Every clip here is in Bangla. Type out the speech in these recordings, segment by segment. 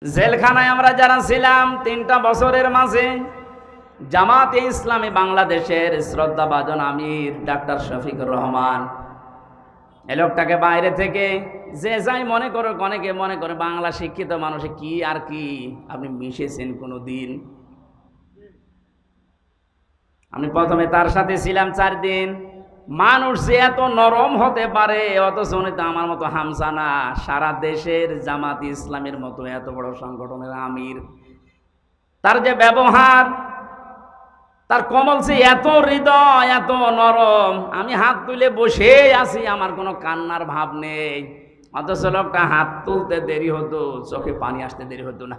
জেলখানায় আমরা যারা ছিলাম 3টা বছরের মাঝে জামাতে ইসলামী বাংলাদেশের শ্রদ্ধাভাজন আমির ডাক্তার শফিকুর রহমান এই লোকটাকে বাইরে থেকে যে যাই মনে করে, অনেকে মনে করে বাংলা শিক্ষিত মানুষে কি আর কি, আপনি মিশেছেন কোনো দিন? আমি প্রথমে তার সাথে ছিলাম 4 দিন। মানুষ যে এত নরম হতে পারে, অথচ উনি তো আমার মতো হামসা না। সারা দেশের জামাত ইসলামের মতো এত বড় সংগঠনের আমির, তার যে ব্যবহার, তার কমল সে এত হৃদয়, এত নরম। আমি হাত তুলে বসে আছি, আমার কোনো কান্নার ভাব নেই, অথচ লোকটা হাত তুলতে দেরি হতো, চোখে পানি আসতে দেরি হতো না।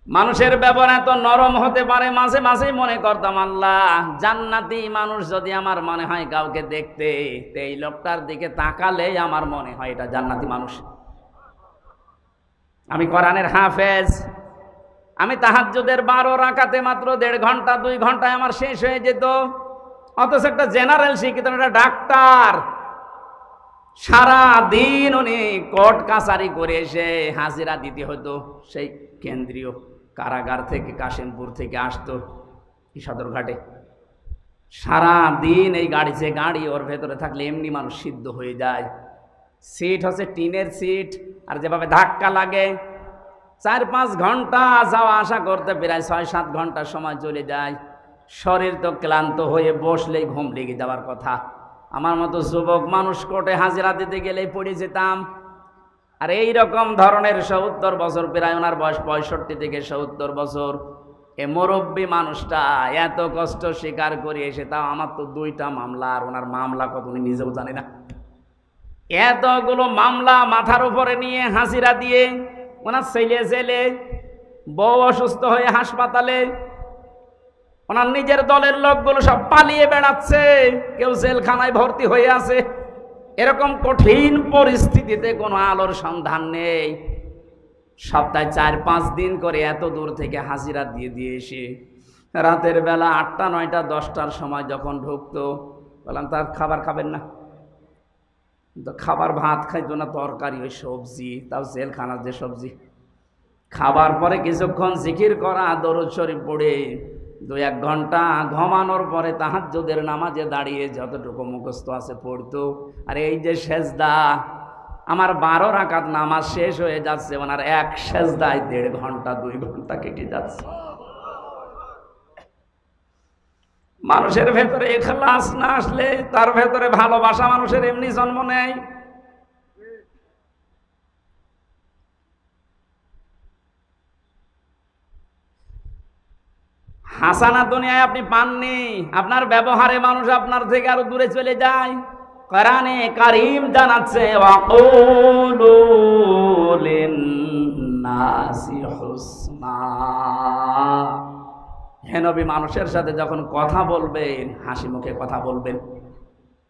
মানুষের ব্যবহার এত নরম হতে পারে, মাঝে মাঝেই মনে করতাম আল্লাহ, জান্নাতি মানুষ যদি আমার মনে হয় কাউকে দেখতে, এই লোকটার দিকে তাকালেই আমার মনে হয় এটা জান্নাতি মানুষ। আমি কোরআনের হাফেজ, আমি তাহাজ্জুদের 12 রাকাতে মাত্র 1.5 ঘন্টা 2 ঘন্টায় আমার শেষ হয়ে যেত, অথচ একটা জেনারেল শিক্ষিত একটা ডাক্তার সারা দিন উনি কোর্ট কাছারি করে এসে হাজিরা দিতে হতো। সেই কেন্দ্রীয় কারাগার থেকে কাশিমপুর থেকে আসতো এই সদরঘাটে, সারা দিন এই গাড়ি ওর ভেতরে থাকলে এমনি মানুষ সিদ্ধ হয়ে যায়। সিট হচ্ছে টিনের সিট, আর যেভাবে ধাক্কা লাগে 4-5 ঘন্টা যাওয়া আসা করতে প্রায় 6-7 ঘন্টা সময় চলে যায়। শরীর তো ক্লান্ত হয়ে বসলেই ঘুম লেগে যাওয়ার কথা। আমার মতো যুবক মানুষ কোর্টে হাজিরা দিতে গেলেই পড়ে যেতাম। আর এই রকম ধরনের 70 বছর, প্রায় ওনার বয়স 65 থেকে 70 বছর, এ মুরব্বী মানুষটা এত কষ্ট স্বীকার করে এসে, তাও আমার তো 2টা মামলা, আর ওনার মামলা কত উনি নিজেও জানে না। এতগুলো মামলা মাথার উপরে নিয়ে হাজিরা দিয়ে, ওনার ছেলে জেলে, বউ অসুস্থ হয়ে হাসপাতালে, ওনার নিজের দলের লোকগুলো সব পালিয়ে বেড়াচ্ছে, কেউ জেলখানায় ভর্তি হয়ে আছে। এরকম কঠিন পরিস্থিতিতে কোনো আলোর সন্ধান নেই। সপ্তাহে 4-5 দিন করে এত দূর থেকে হাজিরা দিয়ে এসে রাতের বেলা 8টা 9টা 10টার সময় যখন ঢুকতো, বললাম তার খাবার খাবেন না? তো খাবার ভাত খাইতো না, তরকারি ওই সবজি, তাও জেলখানার যে সবজি। খাবার পরে কিছুক্ষণ জিকির করা, দরুদ শরীফ পড়ে 2-1 ঘন্টা ঘুমানোর পরে তাহাজ্জুদের নামাজে দাঁড়িয়ে যতটুকু মুখস্থ আছে পড়তো। আর এই যে সেজদা, আমার 12 রাকাত নামাজ শেষ হয়ে যাচ্ছে, ওনার এক সেজদায় 1.5 ঘন্টা 2 ঘন্টা কেটে যাচ্ছে। মানুষের ভেতরে ইখলাস না আসলে, তার ভেতরে ভালোবাসা মানুষের এমনি জন্ম নেয়। হাসানা দুনিয়ায় আপনি পাননি, আপনার ব্যবহারে মানুষ আপনার থেকে আরো দূরে চলে যায়। কোরআনে কারীম জানাচ্ছে, ওয়াকুলু লিন-নাসি হুসনা। হে নবী, মানুষের সাথে যখন কথা বলবেন হাসি মুখে কথা বলবেন,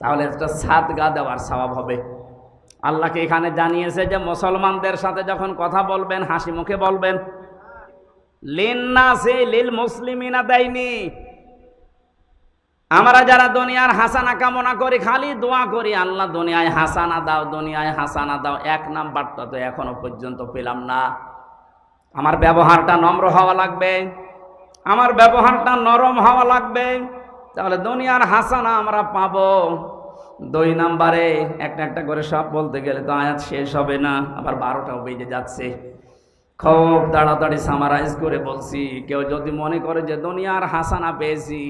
তাহলে একটা সাদগা দেওয়ার সওয়াব হবে। আল্লাহকে এখানে জানিয়েছে যে মুসলমানদের সাথে যখন কথা বলবেন হাসি মুখে বলবেন। লিন-নাসি লিল মুসলিমিনা দেয়নি। আমরা যারা দুনিয়ার হাসানা কামনা করি, খালি দোয়া করি, আল্লাহ দুনিয়ায় হাসানা দাও, দুনিয়ায় হাসানা দাও, 1 নাম্বারটা তো এখনো পর্যন্ত পেলাম না। আমার ব্যবহারটা নম্র হওয়া লাগবে, আমার ব্যবহারটা নরম হওয়া লাগবে, তাহলে দুনিয়ার হাসানা আমরা পাবো। 2 নাম্বারে একটা করে সব বলতে গেলে তো আয়াত শেষ হবে না, আবার 12টাও বেজে যাচ্ছে। খুব তাড়াতাড়ি সামারাইজ করে বলছি, কেউ যদি মনে করে যে দুনিয়ার হাসানা পেয়েছি,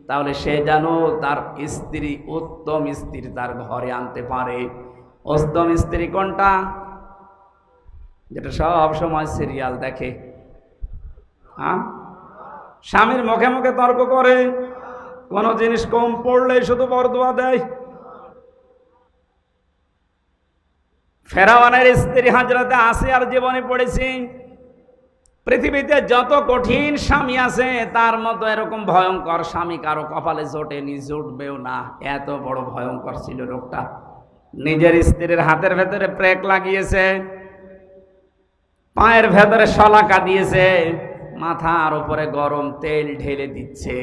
তাহলে সে যেন তার স্ত্রী, উত্তম স্ত্রী তার ঘরে আনতে পারে। উত্তম স্ত্রী কোনটা? যেটা সব সময় সিরিয়াল দেখে, স্বামীর মুখে মুখে তর্ক করে, কোনো জিনিস কম পড়লে শুধু বরদোয়া দেয়। ফেরাউনের স্ত্রী হযরতে আসিয়ার জীবনে পড়েছি, পৃথিবীতে যত কঠিন স্বামী আছে তার মতো এরকম ভয়ঙ্কর স্বামী কারো কপালে জোটেনি, জুটবেও না। এত বড় ভয়ঙ্কর ছিল লোকটা। নিজের স্ত্রীর হাতের ভেতরে প্রেক লাগিয়েছে, পায়ের ভেতরে শলাকা দিয়েছে, মাথার উপরে গরম তেল ঢেলে দিচ্ছে,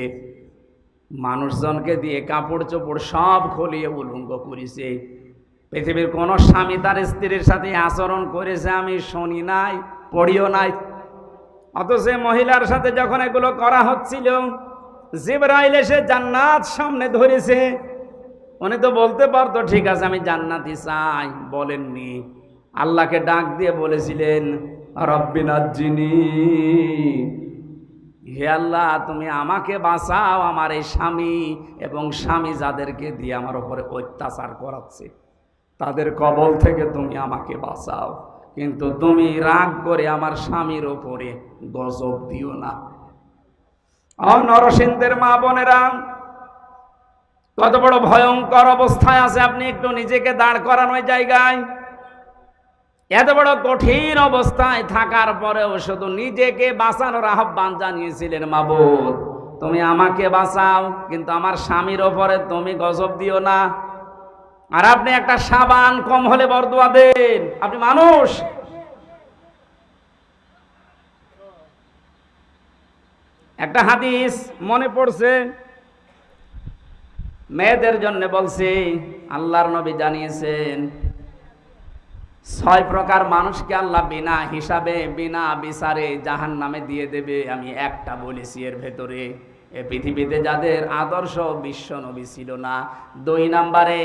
মানুষজনকে দিয়ে কাপড় চোপড় সব খুলিয়ে উলঙ্গ করেছে। পৃথিবীর কোন স্বামী তার স্ত্রীর সাথে আচরণ করেছে আমি শুনি নাই, পড়িও নাই। অথচ মহিলার সাথে যখন এগুলো করা হচ্ছিল, জিবরাইল এসে জান্নাত সামনে ধরেছে। উনি তো বলতে পারতো ঠিক আছে আমি জান্নাতি চাই, বলেননি। আল্লাহকে ডাক দিয়ে বলেছিলেন রব্বি নাজ্জিনি, হে আল্লাহ তুমি আমাকে বাঁচাও আমার এই স্বামী এবং স্বামী যাদেরকে দিয়ে আমার উপরে অত্যাচার করাচ্ছে তাদের কবল থেকে তুমি আমাকে বাঁচাও, কিন্তু তুমি রাগ করে আমার স্বামীর ওপরে গজব দিও না। নরসিংহের মা বোনেরা, কত বড় ভয়ঙ্কর অবস্থায় আছে আপনি একটু নিজেকে দাঁড় করান ওই জায়গায়। এত বড় কঠিন অবস্থায় থাকার পরেও শুধু নিজেকে বাঁচানোর আহ্বান জানিয়েছিলেন, মাবুদ তুমি আমাকে বাঁচাও কিন্তু আমার স্বামীর ওপরে তুমি গজব দিও না। আর আপনি একটা সাবান কম হলে বরদুয়া দেন, আপনি মানুষ। একটা হাদিস মনে পড়ছে, মেয়েদের জন্য বলছি, আল্লাহর নবী জানিয়েছেন 6 প্রকার মানুষকে আল্লাহ বিনা হিসাবে বিনা বিচারে জাহান্নামে দিয়ে দেবে। আমি একটা বলেছি এর ভেতরে, এ পৃথিবীতে যাদের আদর্শ বিশ্ব নবী ছিল না। 2 নম্বরে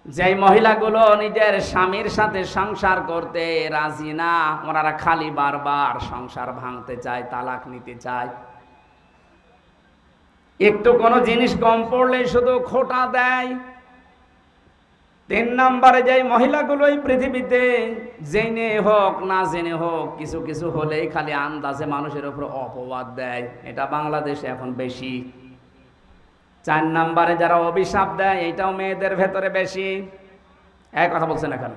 যেই মহিলাগুলো নিজের স্বামীর সাথে সংসার করতে রাজি না, ওনারা খালি বারবার সংসার ভাঙতে চায়, তালাক নিতে চায়। একটু কোনো জিনিস কম পড়লে শুধু খোঁটা দেয়। 3 নম্বরে যেই মহিলাগুলো এই পৃথিবীতে জেনে হোক না জেনে হোক কিছু কিছু হলেই খালি আন্দাজে মানুষের উপর অপবাদ দেয়, এটা বাংলাদেশে এখন বেশি। 4 নম্বরে যারা অভিশাপ দেয়, এটাও মেয়েদের ভেতরে বেশি। এক কথা বলছেন এখানে।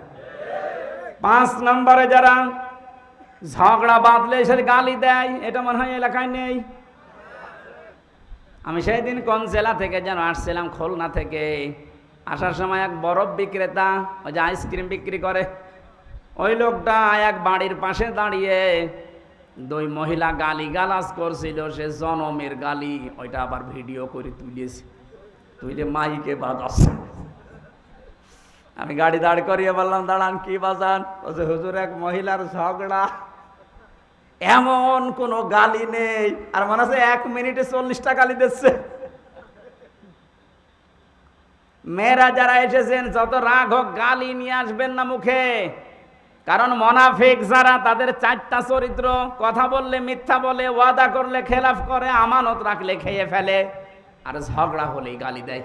5 নম্বরে যারা ঝগড়া বাঁধলে সে গালি দেয়, এটা মনে হয় এলাকায় নেই। আমি সেই দিন কোন জেলা থেকে যেন আসছিলাম, খুলনা থেকে। আসার সময় এক বরফ বিক্রেতা, ওই যে আইসক্রিম বিক্রি করে, ওই লোকটা এক বাড়ির পাশে দাঁড়িয়ে 2 মহিলা গালি গালাজ করছিল, সে জনমের গালি, ওইটা আবার ভিডিও করে তুলেছে, তুইলে মাইকে বাজাচ্ছে। আমি গাড়ি দাঁড় করিয়ে বললাম দাঁড়ান, কি বাজান? বলছে হুজুর এক মহিলার ঝগড়া, এমন কোনো গালি নেই, আর মনে হচ্ছে 1 মিনিটে 40টা গালি দিচ্ছে। মেয়েরা যারা এসেছেন যত রাগ হোক গালি নিয়ে আসবেন না মুখে, কারণ মুনাফিক যারা তাদের 4টা চরিত্র, কথা বললে মিথ্যা বলে, ওয়াদা করলে খেলাফ করে, আমানত রাখলে খেয়ে ফেলে, আর ঝগড়া হলেই গালি দেয়।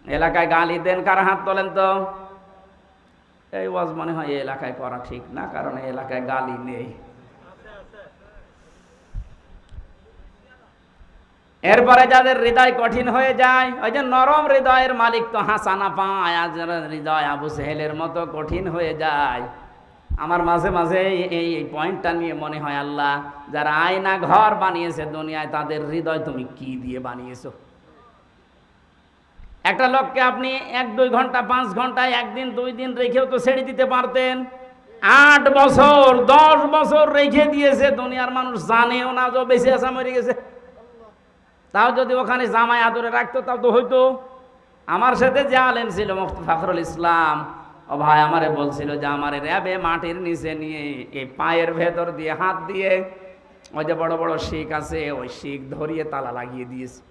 এলাকায় গালি দেন কার? হাত তোলেন তো। এই ওয়াজ মনে হয় এই এলাকায় করা ঠিক না, কারণ এই এলাকায় গালি নেই। এরপরে যাদের হৃদয় কঠিন হয়ে যায়, ওই যে নরম হৃদয়ের মালিক তো হাসানা পায়, আজ হৃদয় আবু সেহেলের মতো কঠিন হয়ে যায়। আমার মাঝে মাঝে এই পয়েন্টটা নিয়ে মনে হয়, আল্লাহ যারা আয়না ঘর বানিয়েছে দুনিয়ায়, তাদের হৃদয় তুমি কি দিয়ে বানিয়েছো? একটা লোককে আপনি 1-2 ঘন্টা 5 ঘন্টায় 1 দিন 2 দিন রেখেও তো ছেড়ে দিতে পারতেন। 8 বছর 10 বছর রেখে দিয়েছে, দুনিয়ার মানুষ জানেও না যে বেঁচে আছে, মরে গেছে। তাও যদি ওখানে জামাই আদরে রাখতো তাও তো হইতো। আমার সাথে যে আলেম ছিল মুফতি ফখরুল ইসলাম, ও ভাই আমারে বলছিল যে আমারে র্যাবে মাটির নিচে নিয়ে এই পায়ের ভেতর দিয়ে হাত দিয়ে ওই যে বড় বড় শিক আছে, ওই শিক ধরিয়ে তালা লাগিয়ে দিয়েছে।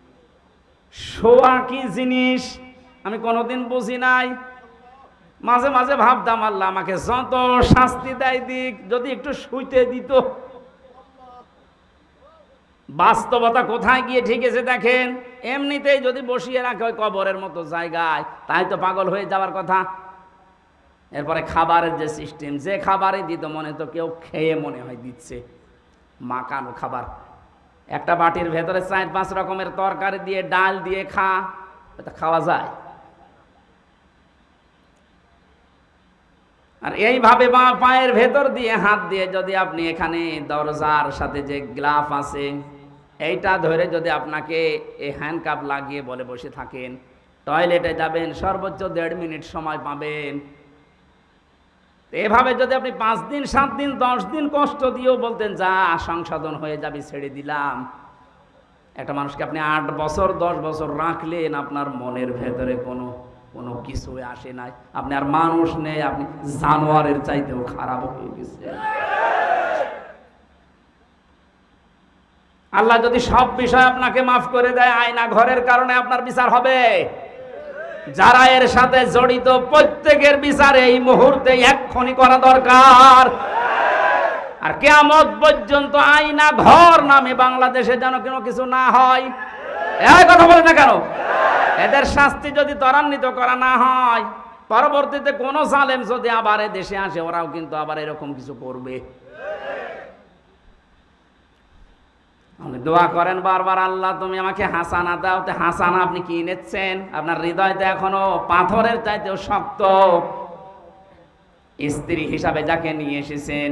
শোয়া কি জিনিস আমি কোনোদিন বুঝি নাই। মাঝে মাঝে ভাবতাম আল্লাহ আমাকে যত শাস্তি দেয় দিক, যদি একটু শুইতে দিত। বাস্তবতা কোথায় গিয়ে ঠিকেছে দেখেন। এমনিতেই যদি বসিয়ে রাখে ওই কবরের মতো জায়গায়, তাই তো পাগল হয়ে যাওয়ার কথা। এরপরে খাবারের যে সিস্টেম, যে খাবারই দিত মনে তো কেউ খেয়ে মনে হয় দিচ্ছে, মাকানো খাবার। একটা বাটির ভেতরে 4-5 রকমের তরকারি দিয়ে ডাল দিয়ে এটা খাওয়া যায়? আর এইভাবে বা পায়ের ভেতর দিয়ে হাত দিয়ে যদি আপনি এখানে দরজার সাথে যে গ্লাফ আছে এইটা ধরে যদি আপনাকে এই হ্যান্ডকাপ লাগিয়ে বলে বসে থাকেন, টয়লেটে যাবেন সর্বোচ্চ 1.5 মিনিট সময় পাবেন। এভাবে যদি আপনি 5 দিন 7 দিন 10 দিন কষ্ট দিয়েও বলতেন যা সংশোধন হয়ে যাবে, ছেড়ে দিলাম, একটা মানুষকে আপনি 8 বছর 10 বছর রাখলেন, আপনার মনের ভেতরে কোনো কোনো কিছু আসে নাই। আপনি আর মানুষ নেই, আপনি জানোয়ারের চাইতেও খারাপ হয়ে গেছে। আল্লাহ যদি সব বিষয় আপনাকে মাফ করে দেয়, আয়না ঘরের কারণে আপনার বিচার হবে। যারা এর সাথে জড়িত প্রত্যেকের বিচার এই মুহূর্তে এক্ষুনি করা দরকার। আর কিয়ামত পর্যন্ত আয়না ঘর নামে বাংলাদেশে যেন কোনো কিছু না হয়। এই কথা বলে না কেন? এদের শাস্তি যদি ত্বরান্বিত করা না হয়, পরবর্তীতে কোন জালেম যদি আবার দেশে আসে, ওরাও কিন্তু আবার এরকম কিছু করবে। আপনি দোয়া করেন বারবার, আল্লাহ তুমি আমাকে হাসানা দাও। তো হাসানা আপনি কি নিচ্ছেন? আপনার হৃদয়টা এখনো পাথরের চাইতেও শক্ত। স্ত্রী হিসাবে যাকে নিয়ে এসেছেন,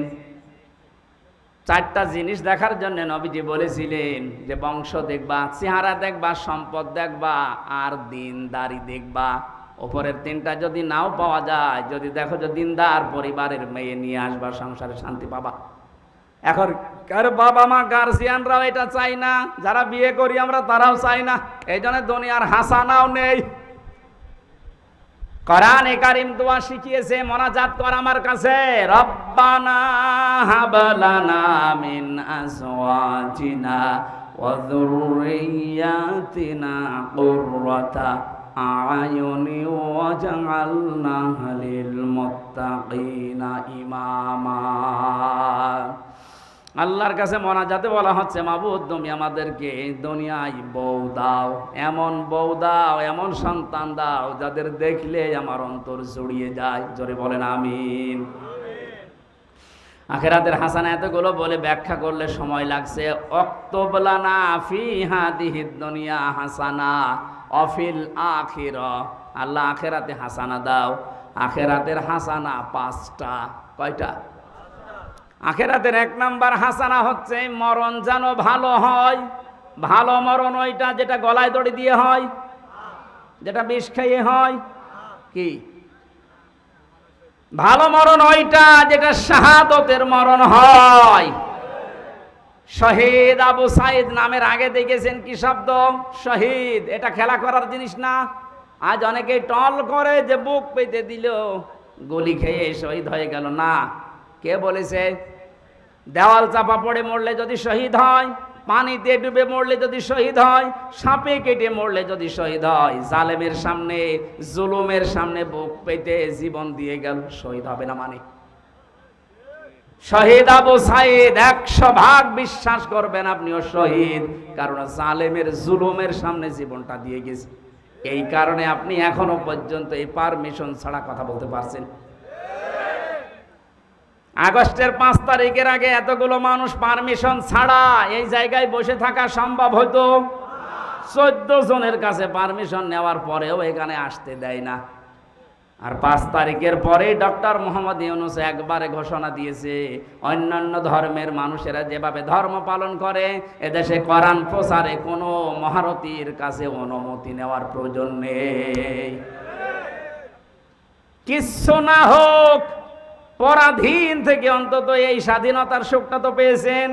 চারটা জিনিস দেখার জন্য নবীজি বলেছিলেন যে বংশ দেখবা, চেহারা দেখবা, সম্পদ দেখবা, আর দিনদারি দেখবা। ওপরের তিনটা যদি নাও পাওয়া যায়, যদি দেখো যে দিনদার পরিবারের মেয়ে নিয়ে আসবা, সংসারে শান্তি পাবা। এখন কার বাবা মা গার্জিয়ানরাও এটা চাই না, যারা বিয়ে করি আমরা তারাও চাই না। এই জন্য দুনিয়ার হাসানাও নেই। কোরআনে কারীম দোয়া শিখিয়েছে, মোনাজাত কর আমার কাছে, রব্বানা হাব লানা মিন আজওয়াজিনা ওয়া যুররিয়াতিনা কুররাতা আয়ুনি ওয়াজআলনা লিল মুত্তাকিনা ইমামা। আল্লাহর কাছে মোনাজাতে বলা হচ্ছে, মাবুদ তুমি আমাদেরকে দুনিয়ায় বউ দাও, এমন বউ দাও, এমন সন্তান দাও যাদের দেখলে আমার অন্তর জুড়িয়ে যায়। জোরে বলেন আমিন। আখিরাতের হাসানা এতগুলো বলে ব্যাখ্যা করলে সময় লাগছে। অক্তব লানা ফি হাদিহিদ দুনিয়া হাসানা অফিল আখিরা। আল্লাহ আখিরাতে হাসানা দাও। আখিরাতের হাসানা 5টা। কয়টা? আখিরাতের 1 নাম্বার হাসানা হচ্ছে মরণ যেন ভালো হয়। ভালো মরণ ওইটা যেটা গলায় দড়ি দিয়ে হয়, যেটা বিষ খেয়ে হয়। কি ভালো মরণ? ওইটা যেটা শাহাদতের মরণ হয়। শহীদ আবু সাইদ নামের আগে দেখেছেন কি শব্দ? শহীদ। এটা খেলা করার জিনিস না। আজ অনেকেই টল করে যে বুক পেতে দিল, গুলি খেয়ে শহীদ হয়ে গেল। না, কে বলেছে? দেওয়াল চাপা পড়ে মরলে যদি শহীদ হয়, পানিতে ডুবে মরলে যদি শহীদ হয়, সাপে কেটে মরলে যদি শহীদ হয়, জালেমের সামনে, জুলুমের সামনে বুক পেতে জীবন দিয়ে গেল, শহীদ হবে না? মানে শহীদ আবু সাইদ 100% বিশ্বাস করবেন আপনিও শহীদ, কারণ জালেমের জুলুমের সামনে জীবনটা দিয়ে গেছে। এই কারণে আপনি এখনো পর্যন্ত এই পারমিশন ছাড়া কথা বলতে পারছেন। আগস্টের 5 তারিখের আগে এতগুলো মানুষ পারমিশন ছাড়া এই জায়গায় বসে থাকা সম্ভব হতো? 14 জনের কাছে পারমিশন নেওয়ার পরেও এখানে আসতে দেয় না। আর 5 তারিখের পরে ডক্টর মোহাম্মদ ইউনূস একবারে ঘোষণা দিয়েছে, অন্যান্য ধর্মের মানুষেরা যেভাবে ধর্ম পালন করে, এদেশে কোরআন প্রচারে কোনো মহারথীর কাছে অনুমতি নেওয়ার প্রয়োজন নেই। কিচ্ছু না হোক, পরাধীন থেকে অন্তত এই স্বাধীনতার সুখটা তো পেয়েছেন,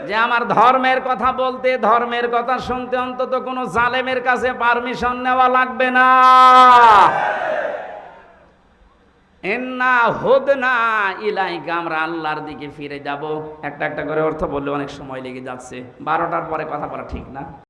যে আমার ধর্মের কথা বলতে, ধর্মের কথা শুনতে অন্তত কোনো জালেমের কাছে পারমিশন নেওয়া লাগবে না। ইন্না হুদনা ইলাইকা, আমরা আল্লাহর দিকে ফিরে যাব। একটা একটা করে অর্থ বললে অনেক সময় লেগে যাচ্ছে, 12টার পরে কথা বলা ঠিক না।